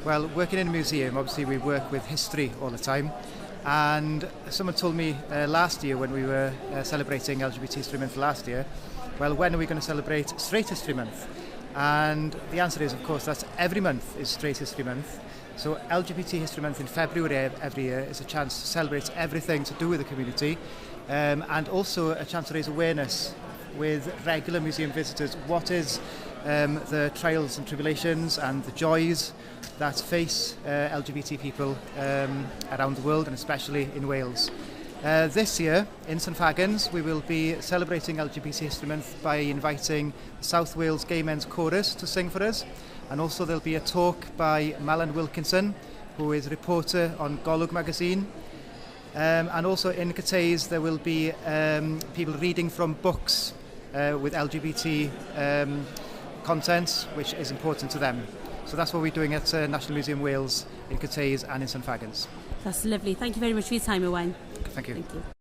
Well, working in a museum, obviously we work with history all the time. And someone told me last year when we were celebrating LGBT History Month last year, well, when are we going to celebrate Straight History Month? And the answer is, of course, that every month is Straight History Month. So LGBT History Month in February every year is a chance to celebrate everything to do with the community, and also a chance to raise awareness with regular museum visitors. What is the trials and tribulations and the joys that face LGBT people around the world, and especially in Wales. This year in St Fagans we will be celebrating LGBT History Month by inviting South Wales Gay Men's Chorus to sing for us, and also there'll be a talk by Malan Wilkinson, who is a reporter on Golwg magazine, and also in Cateys there will be people reading from books with LGBT content which is important to them. So that's what we're doing at National Museum Wales in Cateys and in St Fagans. That's lovely. Thank you very much for your time, Owain. Thank you. Thank you.